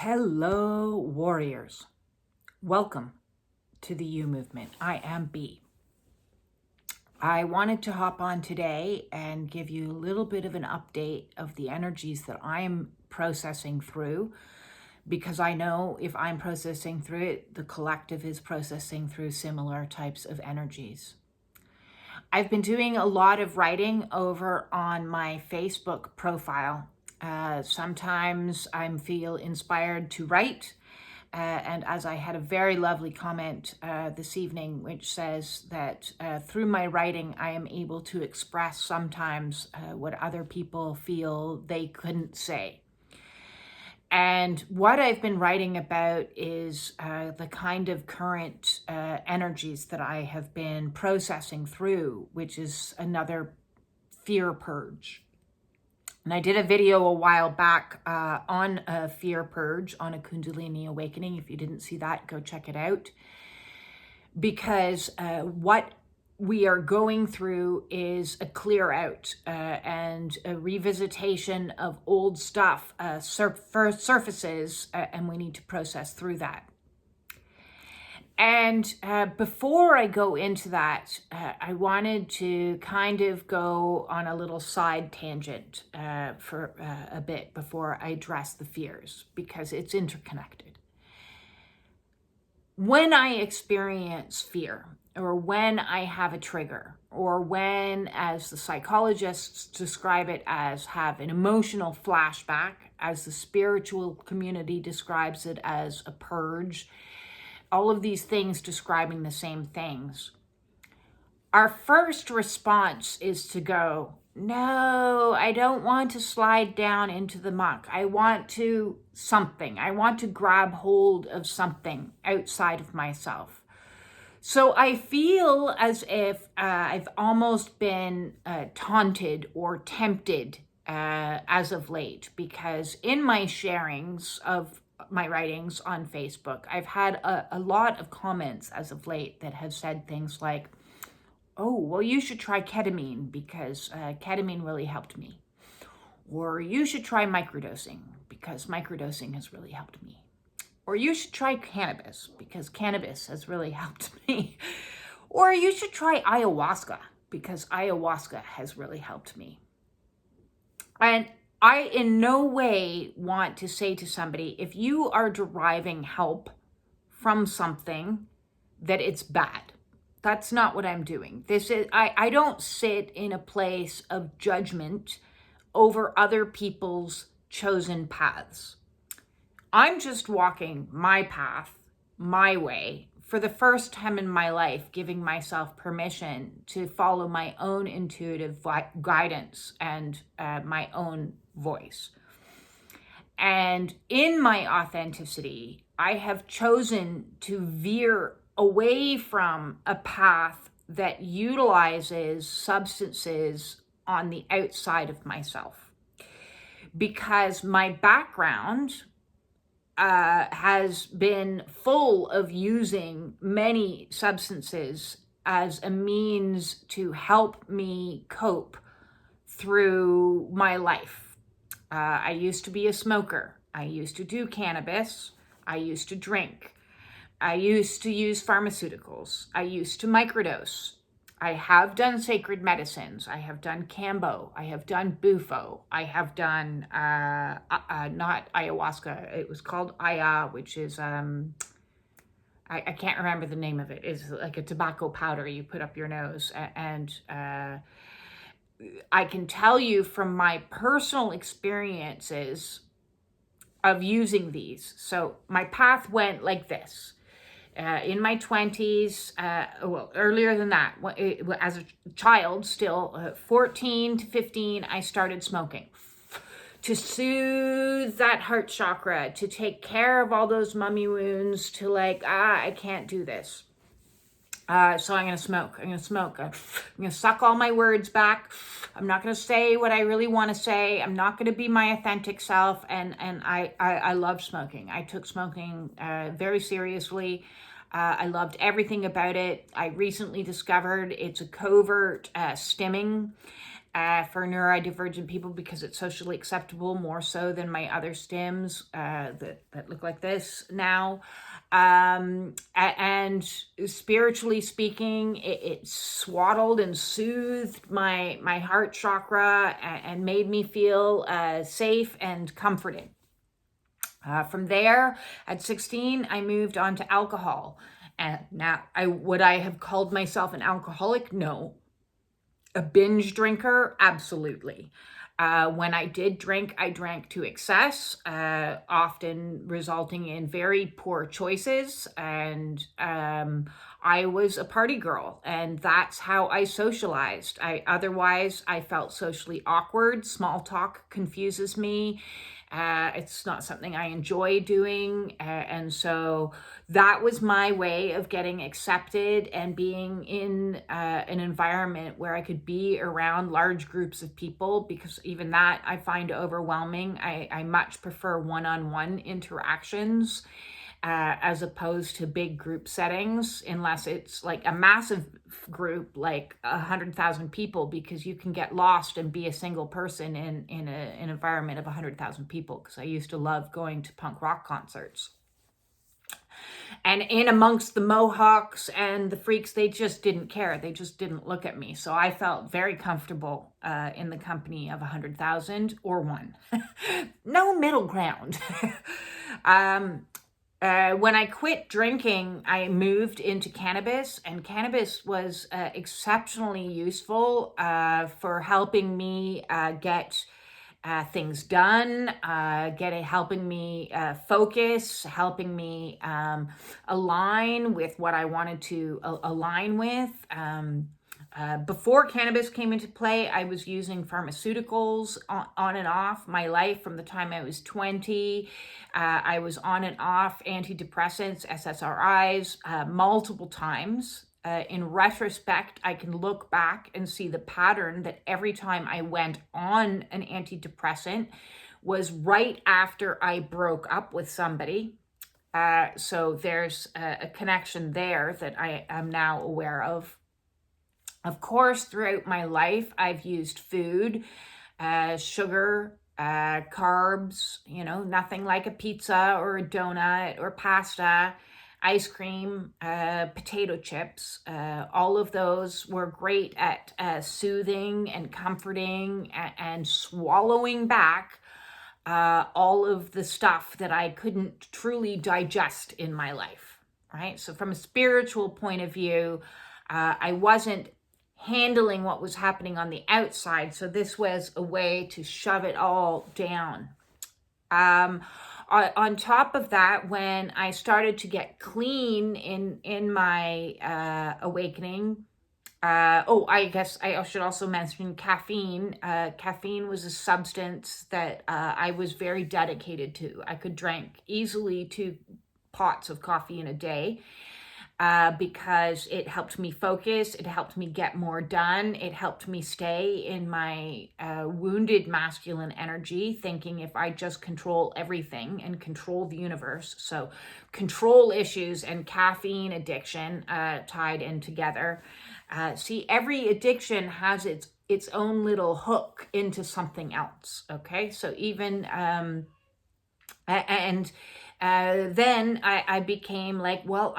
Hello, warriors. Welcome to the You Movement. I am B. I wanted to hop on today and give you a little bit of an update of the energies that I'm processing through, because I know if I'm processing through it, the collective is processing through similar types of energies. I've been doing a lot of writing over on my Facebook profile. Sometimes I feel inspired to write, and as I had a very lovely comment this evening, which says that through my writing, I am able to express sometimes what other people feel they couldn't say. And what I've been writing about is the kind of current energies that I have been processing through, which is another fear purge. And I did a video a while back on a fear purge, on a Kundalini awakening. If you didn't see that, go check it out. Because what we are going through is a clear out and a revisitation of old stuff surfaces, and we need to process through that. And before I go into that, I wanted to kind of go on a little side tangent for a bit before I address the fears, because it's interconnected. When I experience fear, or when I have a trigger, or when, as the psychologists describe it, as have an emotional flashback, as the spiritual community describes it as a purge, all of these things describing the same things. Our first response is to go, no, I don't want to slide down into the muck. I want to something. I want to grab hold of something outside of myself. So I feel as if I've almost been taunted or tempted as of late, because in my sharings of my writings on Facebook, I've had a lot of comments as of late that have said things like, oh, well, you should try ketamine because ketamine really helped me. Or you should try microdosing because microdosing has really helped me. Or you should try cannabis because cannabis has really helped me. Or you should try ayahuasca because ayahuasca has really helped me. And I in no way want to say to somebody, if you are deriving help from something, that it's bad. That's not what I'm doing. I don't sit in a place of judgment over other people's chosen paths. I'm just walking my path, my way, for the first time in my life, giving myself permission to follow my own intuitive guidance and my own voice. And in my authenticity, I have chosen to veer away from a path that utilizes substances on the outside of myself, because my background has been full of using many substances as a means to help me cope through my life. I used to be a smoker. I used to do cannabis. I used to drink. I used to use pharmaceuticals. I used to microdose. I have done sacred medicines. I have done Cambo. I have done Bufo. I have done, not ayahuasca. It was called Aya, which is, I can't remember the name of it. It's like a tobacco powder you put up your nose. And I can tell you from my personal experiences of using these. So my path went like this. In my 20s, well, earlier than that, as a child still, 14 to 15, I started smoking to soothe that heart chakra, to take care of all those mummy wounds, to I can't do this. So I'm going to smoke. I'm going to suck all my words back. I'm not going to say what I really want to say. I'm not going to be my authentic self. And I love smoking. I took smoking very seriously. I loved everything about it. I recently discovered it's a covert stimming. for neurodivergent people because it's socially acceptable, more so than my other stims that look like this now. And spiritually speaking, it swaddled and soothed my heart chakra and made me feel safe and comforted. From there, at 16, I moved on to alcohol. And now, would I have called myself an alcoholic? No. A binge drinker? Absolutely. When I did drink, I drank to excess, often resulting in very poor choices. And I was a party girl, and that's how I socialized. Otherwise, I felt socially awkward. Small talk confuses me. It's not something I enjoy doing. And so that was my way of getting accepted and being in an environment where I could be around large groups of people, because even that I find overwhelming. I much prefer one-on-one interactions as opposed to big group settings, unless it's like a massive group, like 100,000 people, because you can get lost and be a single person in an environment of 100,000 people, because I used to love going to punk rock concerts. And in amongst the Mohawks and the freaks, they just didn't care. They just didn't look at me. So I felt very comfortable in the company of 100,000 or one. No middle ground. When I quit drinking, I moved into cannabis, and cannabis was exceptionally useful for helping me get things done, helping me focus, helping me align with what I wanted to align with. Before cannabis came into play, I was using pharmaceuticals on and off my life from the time I was 20. I was on and off antidepressants, SSRIs, multiple times. In retrospect, I can look back and see the pattern that every time I went on an antidepressant was right after I broke up with somebody. So there's a connection there that I am now aware of. Of course, throughout my life, I've used food, sugar, carbs, nothing like a pizza or a donut or pasta, ice cream, potato chips. All of those were great at soothing and comforting and swallowing back all of the stuff that I couldn't truly digest in my life, right? So from a spiritual point of view, I wasn't handling what was happening on the outside. So this was a way to shove it all down. On top of that, when I started to get clean in my awakening, I guess I should also mention caffeine. Caffeine was a substance that I was very dedicated to. I could drink easily 2 pots of coffee in a day. Because it helped me focus, it helped me get more done, it helped me stay in my wounded masculine energy, thinking if I just control everything and control the universe. So control issues and caffeine addiction tied in together. See, every addiction has its own little hook into something else, okay? So even, then I became like, well,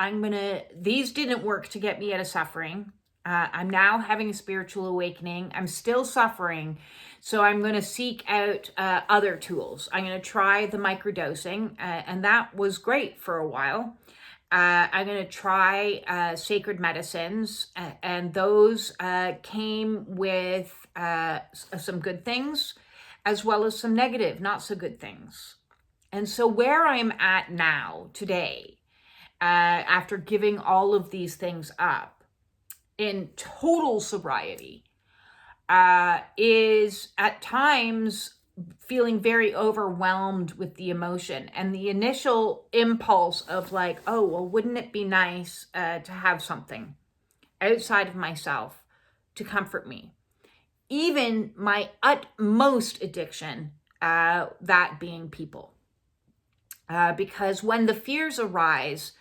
these didn't work to get me out of suffering. I'm now having a spiritual awakening. I'm still suffering. So I'm going to seek out other tools. I'm going to try the microdosing. And that was great for a while. I'm going to try sacred medicines. And those came with some good things, as well as some negative, not so good things. And so where I'm at now, today, after giving all of these things up in total sobriety, is at times feeling very overwhelmed with the emotion and the initial impulse of like, oh, well, wouldn't it be nice to have something outside of myself to comfort me? Even my utmost addiction, that being people. Because when the fears arise,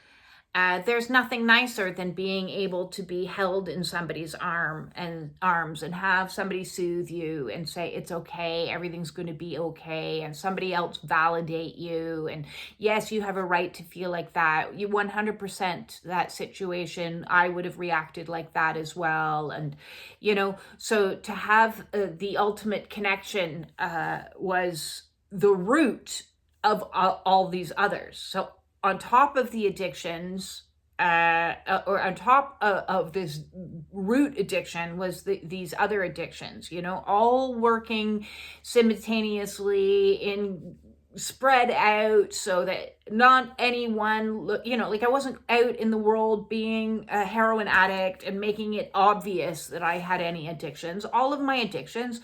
There's nothing nicer than being able to be held in somebody's arms and have somebody soothe you and say, it's okay, everything's going to be okay, and somebody else validate you. And yes, you have a right to feel like that. You 100% that situation, I would have reacted like that as well. And, so to have the ultimate connection was the root of all these others. So on top of the addictions, or on top of this root addiction was these other addictions, all working simultaneously spread out so that not anyone, like I wasn't out in the world being a heroin addict and making it obvious that I had any addictions. All of my addictions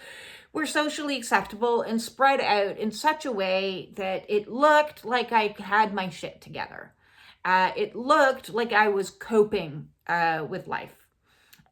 were socially acceptable and spread out in such a way that it looked like I had my shit together. It looked like I was coping with life.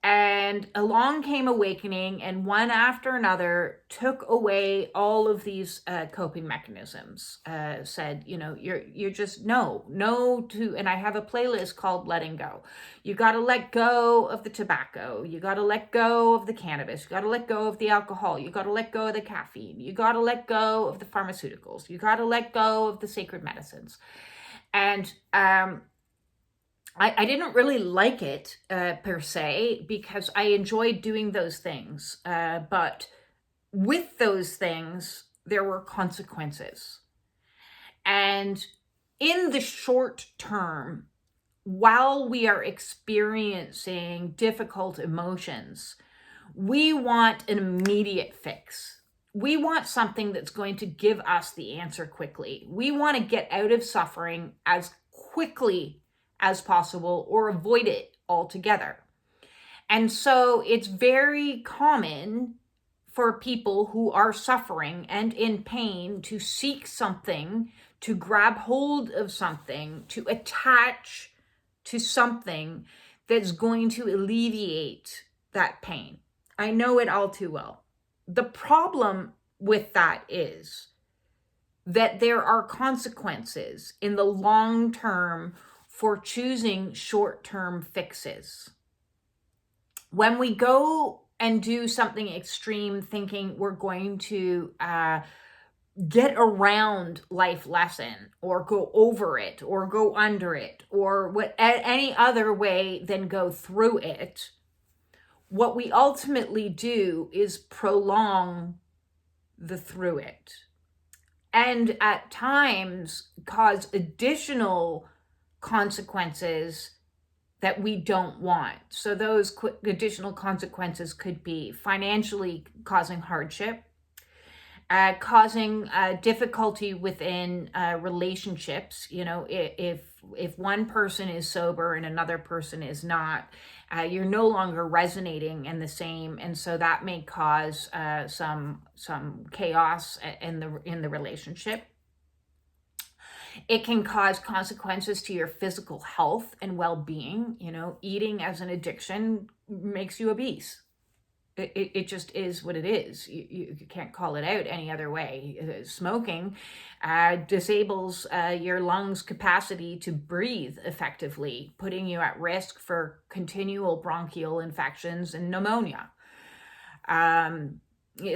And along came awakening, and one after another took away all of these coping mechanisms. Said, you're just no to, and I have a playlist called Letting Go. You got to let go of the tobacco. You got to let go of the cannabis. You got to let go of the alcohol. You got to let go of the caffeine. You got to let go of the pharmaceuticals. You got to let go of the sacred medicines. And I didn't really like it per se, because I enjoyed doing those things. But with those things, there were consequences. And in the short term, while we are experiencing difficult emotions, we want an immediate fix. We want something that's going to give us the answer quickly. We want to get out of suffering as quickly as possible or avoid it altogether. And so it's very common for people who are suffering and in pain to seek something, to grab hold of something, to attach to something that's going to alleviate that pain. I know it all too well. The problem with that is that there are consequences in the long term for choosing short-term fixes. When we go and do something extreme, thinking we're going to get around life lesson or go over it or go under it or any other way than go through it, what we ultimately do is prolong the through it, and at times cause additional consequences that we don't want. So those additional consequences could be financially causing hardship, causing difficulty within relationships. If one person is sober and another person is not, you're no longer resonating in the same, and so that may cause some chaos in the relationship. It can cause consequences to your physical health and well-being. Eating as an addiction makes you obese. It just is what it is. You can't call it out any other way. Smoking disables your lungs' capacity to breathe effectively, putting you at risk for continual bronchial infections and pneumonia.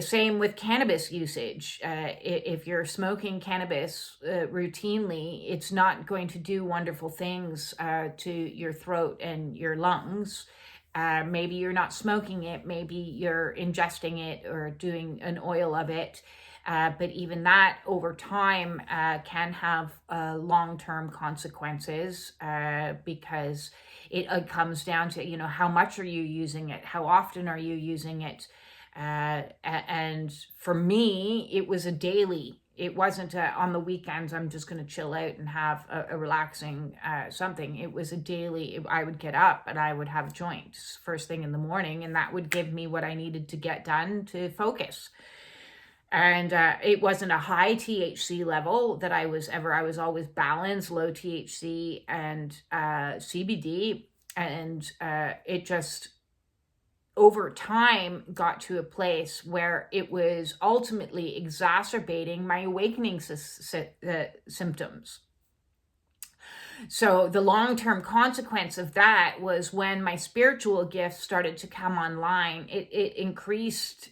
Same with cannabis usage. If you're smoking cannabis routinely, it's not going to do wonderful things to your throat and your lungs. Maybe you're not smoking it, maybe you're ingesting it or doing an oil of it. But even that over time can have long-term consequences because it comes down to, how much are you using it? How often are you using it? And for me, it was a daily. It wasn't on the weekends, I'm just going to chill out and have a relaxing something. It was a daily. I would get up and I would have joints first thing in the morning, and that would give me what I needed to get done to focus. And it wasn't a high THC level that I was always balanced, low THC and CBD. And it just, over time, got to a place where it was ultimately exacerbating my awakening symptoms. So the long-term consequence of that was when my spiritual gifts started to come online, it increased,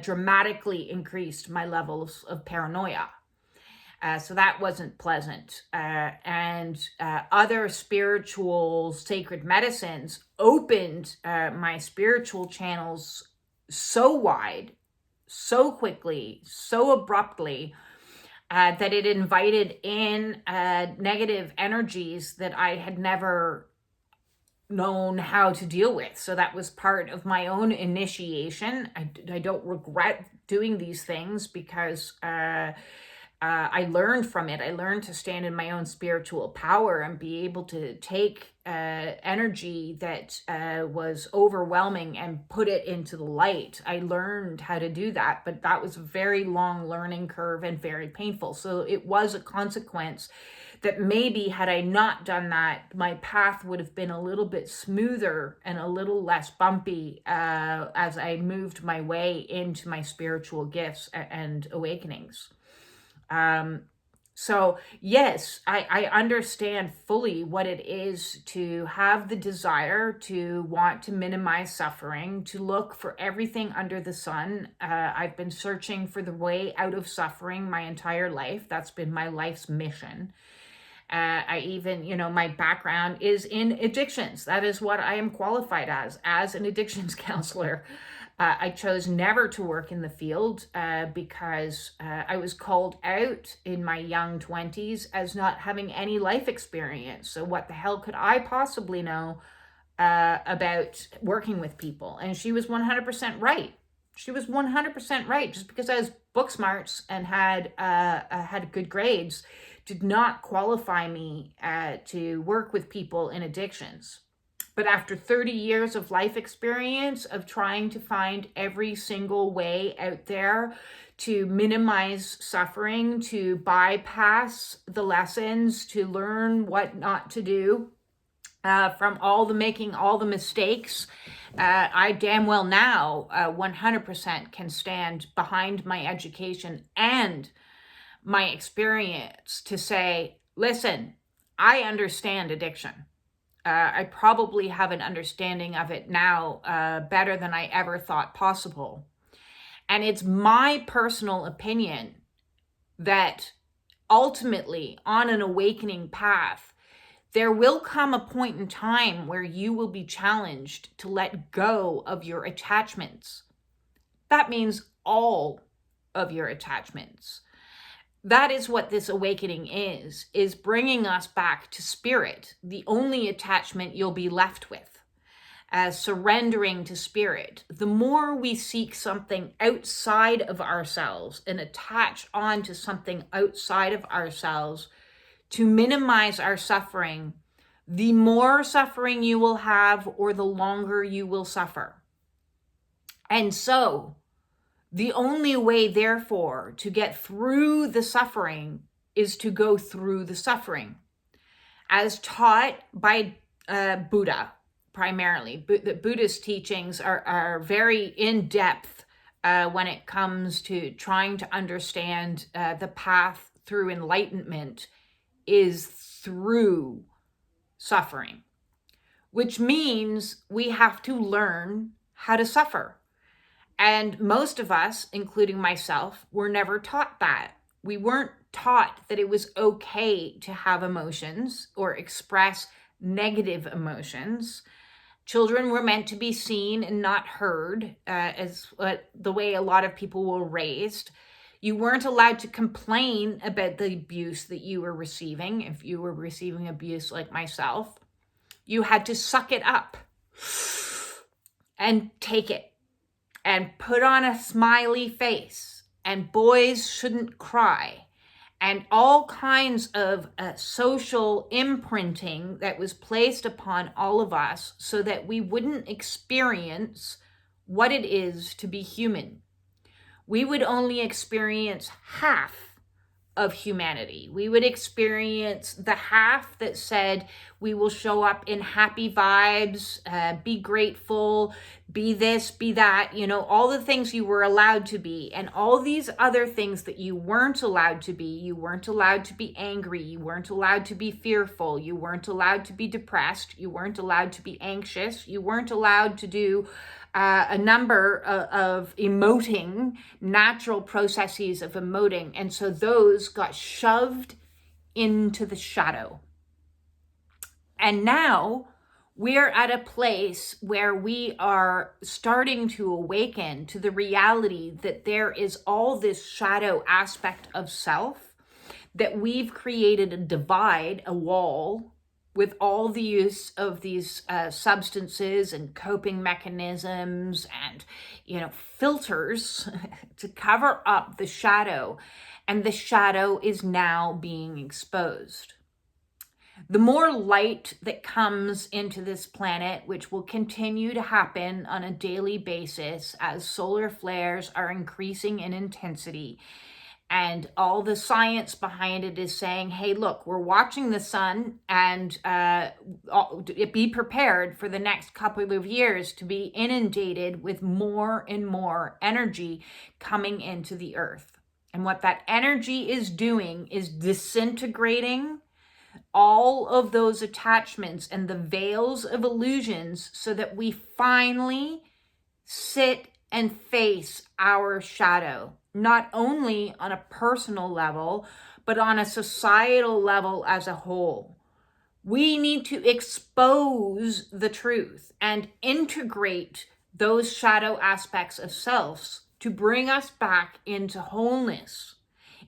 dramatically increased my levels of paranoia. So that wasn't pleasant. And other spiritual sacred medicines opened my spiritual channels so wide, so quickly, so abruptly, that it invited in negative energies that I had never known how to deal with. So that was part of my own initiation. I don't regret doing these things because I learned from it. I learned to stand in my own spiritual power and be able to take energy that was overwhelming and put it into the light. I learned how to do that, but that was a very long learning curve and very painful. So it was a consequence that maybe had I not done that, my path would have been a little bit smoother and a little less bumpy as I moved my way into my spiritual gifts and awakenings. So yes, I understand fully what it is to have the desire to want to minimize suffering, to look for everything under the sun. I've been searching for the way out of suffering my entire life. That's been my life's mission. I even, my background is in addictions. That is what I am qualified as an addictions counselor. I chose never to work in the field because I was called out in my young 20s as not having any life experience. So what the hell could I possibly know about working with people? And she was 100% right. She was 100% right. Just because I was book smarts and had good grades did not qualify me to work with people in addictions. But after 30 years of life experience of trying to find every single way out there to minimize suffering, to bypass the lessons, to learn what not to do, from making all the mistakes, I damn well now 100% can stand behind my education and my experience to say, listen, I understand addiction. I probably have an understanding of it now better than I ever thought possible. And it's my personal opinion that ultimately on an awakening path, there will come a point in time where you will be challenged to let go of your attachments. That means all of your attachments. That is what this awakening is bringing us back to spirit, the only attachment you'll be left with, surrendering to spirit. The more we seek something outside of ourselves and attach on to something outside of ourselves to minimize our suffering, the more suffering you will have or the longer you will suffer. And so, the only way, therefore, to get through the suffering is to go through the suffering. As taught by Buddha, primarily. The Buddhist teachings are very in-depth when it comes to trying to understand the path through enlightenment is through suffering, which means we have to learn how to suffer. And most of us, including myself, were never taught that. We weren't taught that it was okay to have emotions or express negative emotions. Children were meant to be seen and not heard, as the way a lot of people were raised. You weren't allowed to complain about the abuse that you were receiving. If you were receiving abuse like myself, you had to suck it up and take it. And put on a smiley face, and boys shouldn't cry, and all kinds of social imprinting that was placed upon all of us so that we wouldn't experience what it is to be human. We would only experience half of humanity. We would experience the half that said we will show up in happy vibes, be grateful, be this, be that, all the things you were allowed to be, and all these other things that you weren't allowed to be. You weren't allowed to be angry. You weren't allowed to be fearful. You weren't allowed to be depressed. You weren't allowed to be anxious. You weren't allowed to do a number of emoting, natural processes of emoting. And so those got shoved into the shadow. And now we're at a place where we are starting to awaken to the reality that there is all this shadow aspect of self, that we've created a divide, a wall, with all the use of these substances and coping mechanisms and, filters to cover up the shadow. And the shadow is now being exposed. The more light that comes into this planet, which will continue to happen on a daily basis as solar flares are increasing in intensity, and all the science behind it is saying, hey, look, we're watching the sun, and be prepared for the next couple of years to be inundated with more and more energy coming into the earth. And what that energy is doing is disintegrating all of those attachments and the veils of illusions so that we finally sit and face our shadow, not only on a personal level, but on a societal level as a whole. We need to expose the truth and integrate those shadow aspects of selves to bring us back into wholeness.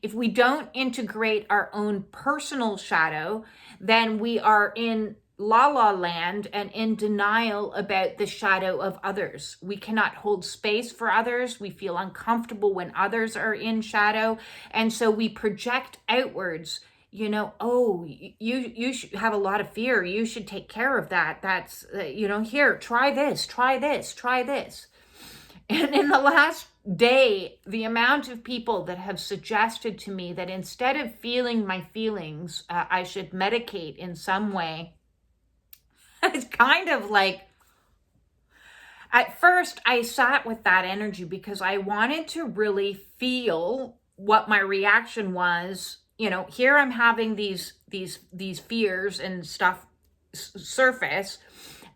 If we don't integrate our own personal shadow, then we are in la land and in denial about the shadow of others. We cannot hold space for others. We feel uncomfortable when others are in shadow. And so we project outwards, oh, you should have a lot of fear. You should take care of that. That's, here, try this, try this, try this. And in the last day, the amount of people that have suggested to me that instead of feeling my feelings, I should medicate in some way, it's kind of like, at first I sat with that energy because I wanted to really feel what my reaction was. Here I'm having these fears and stuff surface.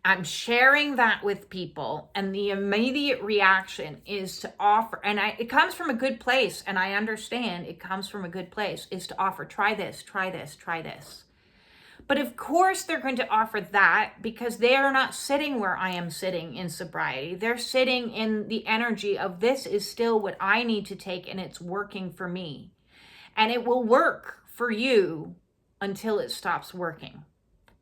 I'm sharing that with people, and the immediate reaction is to offer, and it comes from a good place, and I understand it comes from a good place, is to offer, try this, try this, try this. But of course they're going to offer that because they are not sitting where I am sitting in sobriety. They're sitting in the energy of, this is still what I need to take, and it's working for me. And it will work for you until it stops working.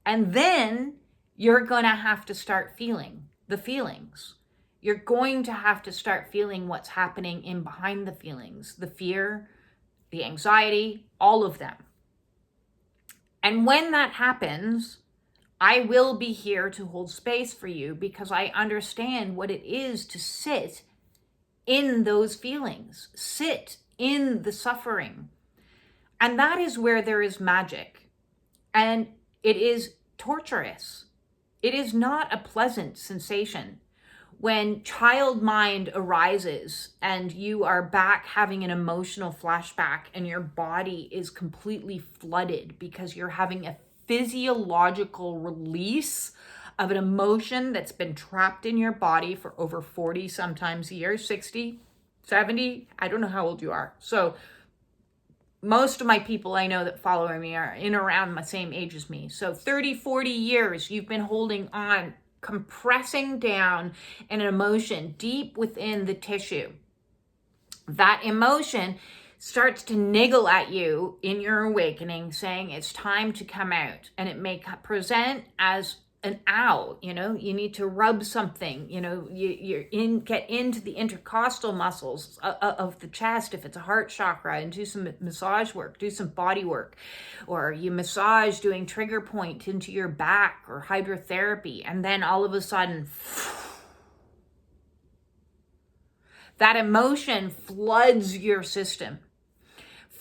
And then you're going to have to start feeling the feelings. You're going to have to start feeling what's happening in behind the feelings, the fear, the anxiety, all of them. And when that happens, I will be here to hold space for you because I understand what it is to sit in those feelings, sit in the suffering. And that is where there is magic. And it is torturous. It is not a pleasant sensation. When child mind arises and you are back having an emotional flashback and your body is completely flooded because you're having a physiological release of an emotion that's been trapped in your body for over 40 sometimes years, 60, 70, I don't know how old you are. So most of my people I know that follow me are in around the same age as me. So 30, 40 years you've been holding on, compressing down an emotion deep within the tissue. That emotion starts to niggle at you in your awakening, saying it's time to come out. And it may present as an ow, you need to rub something, get into the intercostal muscles of the chest if it's a heart chakra, and do some massage work, do some body work, or you massage doing trigger point into your back or hydrotherapy, and then all of a sudden that emotion floods your system,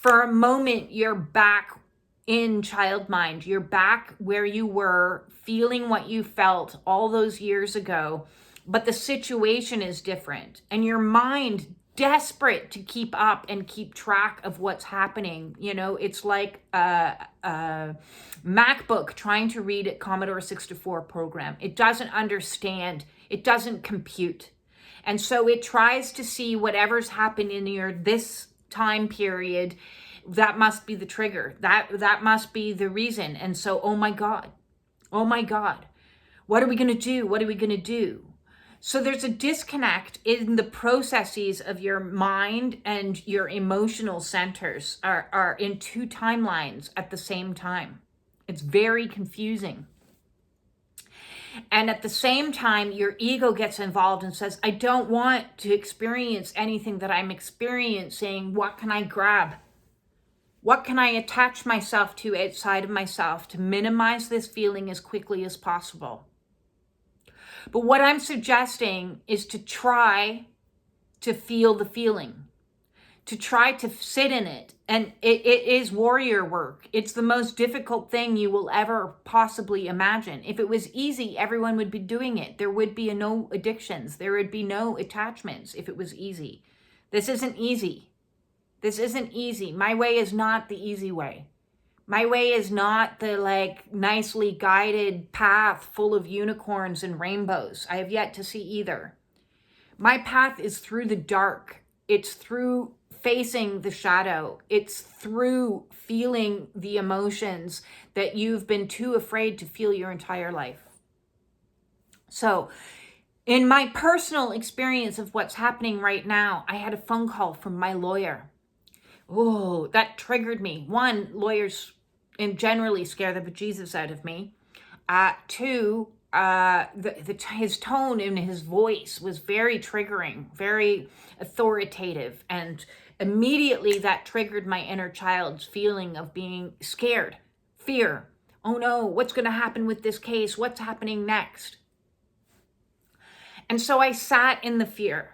For a moment, you're back in child mind. You're back where you were, feeling what you felt all those years ago, but the situation is different. And your mind, desperate to keep up and keep track of what's happening. You know, it's like a MacBook trying to read a Commodore 64 program. It doesn't understand. It doesn't compute. And so it tries to see whatever's happened in this time period. That must be the trigger. That must be the reason. And so, oh my God, what are we going to do? What are we going to do? So there's a disconnect in the processes of your mind, and your emotional centers are in two timelines at the same time. It's very confusing. And at the same time, your ego gets involved and says, I don't want to experience anything that I'm experiencing. What can I grab? What can I attach myself to outside of myself to minimize this feeling as quickly as possible? But what I'm suggesting is to try to feel the feeling, to try to sit in it. And it is warrior work. It's the most difficult thing you will ever possibly imagine. If it was easy, everyone would be doing it. There would be no addictions. There would be no attachments if it was easy. This isn't easy. This isn't easy. My way is not the easy way. My way is not the nicely guided path full of unicorns and rainbows. I have yet to see either. My path is through the dark. It's through facing the shadow. It's through feeling the emotions that you've been too afraid to feel your entire life. So, in my personal experience of what's happening right now, I had a phone call from my lawyer. Oh, that triggered me. One, lawyers generally scare the bejesus out of me. Two, his tone in his voice was very triggering, very authoritative. And immediately that triggered my inner child's feeling of being scared, fear. Oh no, what's going to happen with this case? What's happening next? And so I sat in the fear.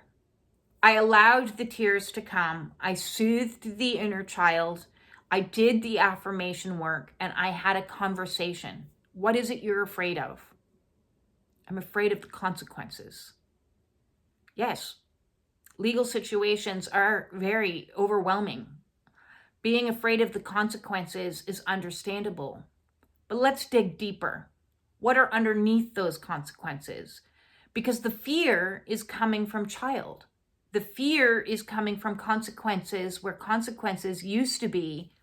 I allowed the tears to come. I soothed the inner child. I did the affirmation work, and I had a conversation. What is it you're afraid of? I'm afraid of the consequences. Yes, legal situations are very overwhelming. Being afraid of the consequences is understandable. But let's dig deeper. What are underneath those consequences? Because the fear is coming from child. The fear is coming from consequences where consequences used to be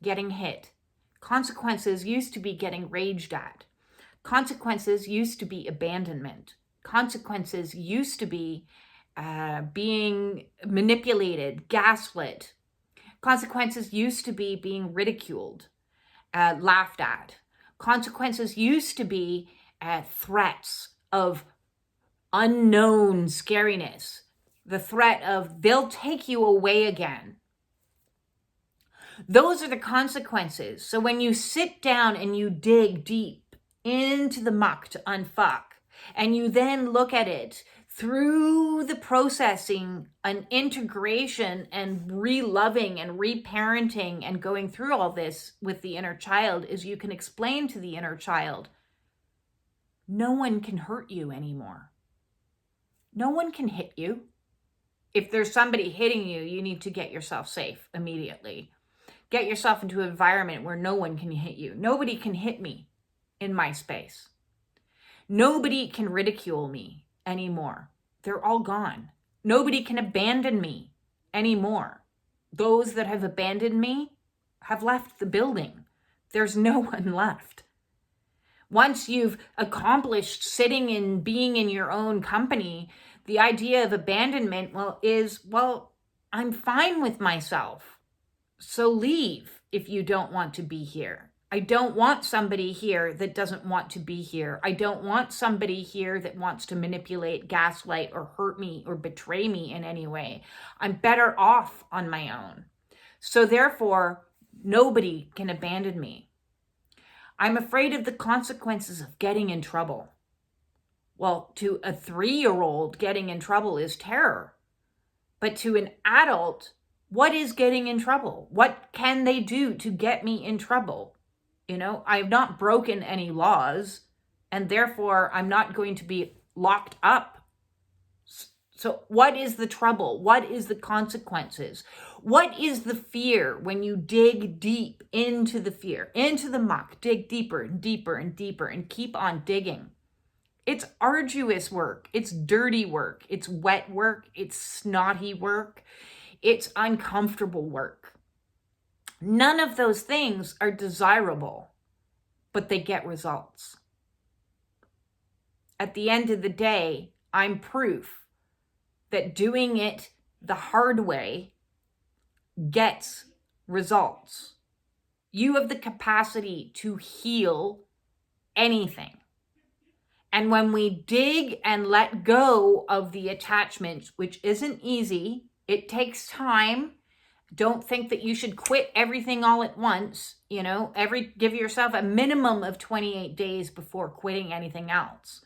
getting hit. Consequences used to be getting raged at. Consequences used to be abandonment. Consequences used to be being manipulated, gaslit. Consequences used to be being ridiculed, laughed at. Consequences used to be threats of unknown scariness. The threat of they'll take you away again. Those are the consequences. So when you sit down and you dig deep into the muck to unfuck, and you then look at it through the processing and integration and re-loving and reparenting and going through all this with the inner child, is you can explain to the inner child, no one can hurt you anymore. No one can hit you. If there's somebody hitting you, you need to get yourself safe immediately. Get yourself into an environment where no one can hit you. Nobody can hit me in my space. Nobody can ridicule me anymore. They're all gone. Nobody can abandon me anymore. Those that have abandoned me have left the building. There's no one left. Once you've accomplished sitting and being in your own company, the idea of abandonment, is I'm fine with myself. So leave if you don't want to be here. I don't want somebody here that doesn't want to be here. I don't want somebody here that wants to manipulate, gaslight, or hurt me or betray me in any way. I'm better off on my own. So therefore, nobody can abandon me. I'm afraid of the consequences of getting in trouble. Well, to a 3-year-old, getting in trouble is terror. But to an adult, What is getting in trouble? What can they do to get me in trouble? I've not broken any laws, and therefore I'm not going to be locked up. So what is the trouble? What is the consequences? What is the fear when you dig deep into the fear, into the muck, dig deeper and deeper and deeper and keep on digging? It's arduous work. It's dirty work. It's wet work. It's snotty work. It's uncomfortable work. None of those things are desirable, but they get results. At the end of the day, I'm proof that doing it the hard way gets results. You have the capacity to heal anything. And when we dig and let go of the attachments, which isn't easy, it takes time. Don't think that you should quit everything all at once. Give yourself a minimum of 28 days before quitting anything else.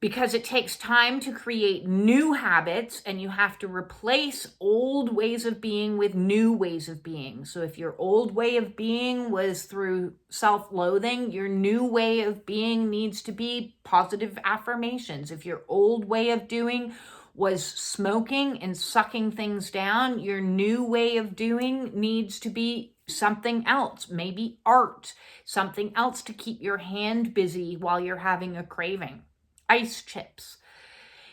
Because it takes time to create new habits, and you have to replace old ways of being with new ways of being. So if your old way of being was through self-loathing, your new way of being needs to be positive affirmations. If your old way of doing was smoking and sucking things down, your new way of doing needs to be something else, maybe art, something else to keep your hand busy while you're having a craving. Ice chips.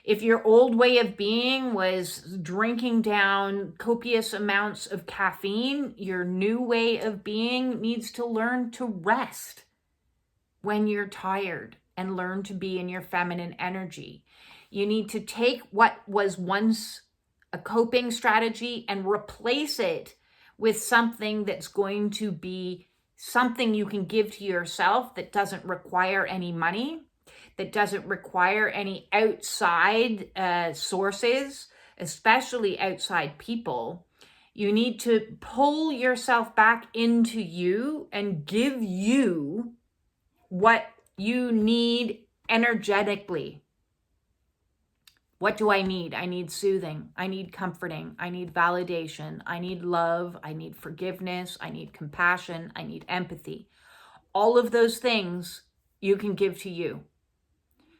If your old way of being was drinking down copious amounts of caffeine, your new way of being needs to learn to rest when you're tired and learn to be in your feminine energy. You need to take what was once a coping strategy and replace it with something that's going to be something you can give to yourself that doesn't require any money, that doesn't require any outside sources, especially outside people. You need to pull yourself back into you and give you what you need energetically. What do I need? I need soothing. I need comforting. I need validation. I need love. I need forgiveness. I need compassion. I need empathy. All of those things you can give to you.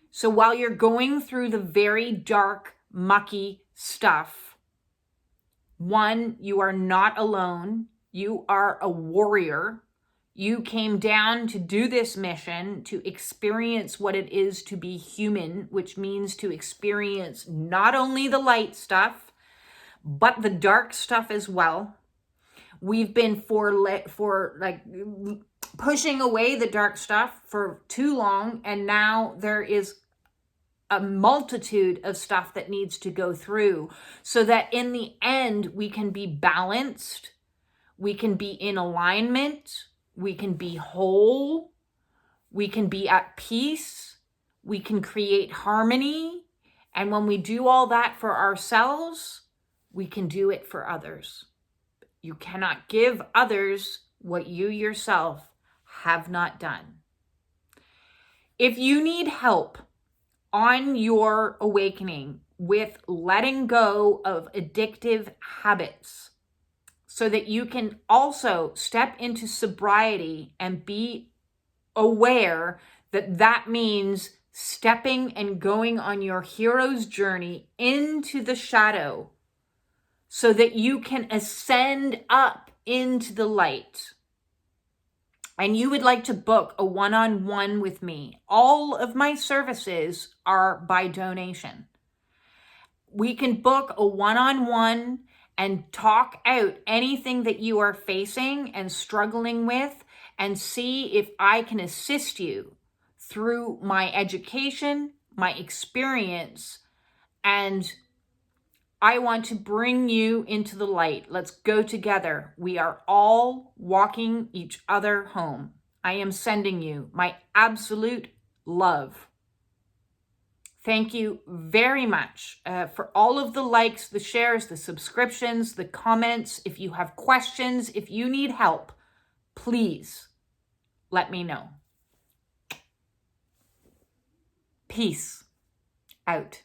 So while you're going through the very dark, mucky stuff, one, you are not alone. You are a warrior. You came down to do this mission, to experience what it is to be human, which means to experience not only the light stuff, but the dark stuff as well. We've been pushing away the dark stuff for too long, and now there is a multitude of stuff that needs to go through so that in the end we can be balanced, we can be in alignment, we can be whole, we can be at peace, we can create harmony, and when we do all that for ourselves, we can do it for others. You cannot give others what you yourself have not done. If you need help on your awakening with letting go of addictive habits so that you can also step into sobriety and be aware that that means stepping and going on your hero's journey into the shadow so that you can ascend up into the light, and you would like to book a one-on-one with me, all of my services are by donation. We can book a one-on-one and talk out anything that you are facing and struggling with and see if I can assist you through my education, my experience, and I want to bring you into the light. Let's go together. We are all walking each other home. I am sending you my absolute love. Thank you very much for all of the likes, the shares, the subscriptions, the comments. If you have questions, if you need help, please let me know. Peace out.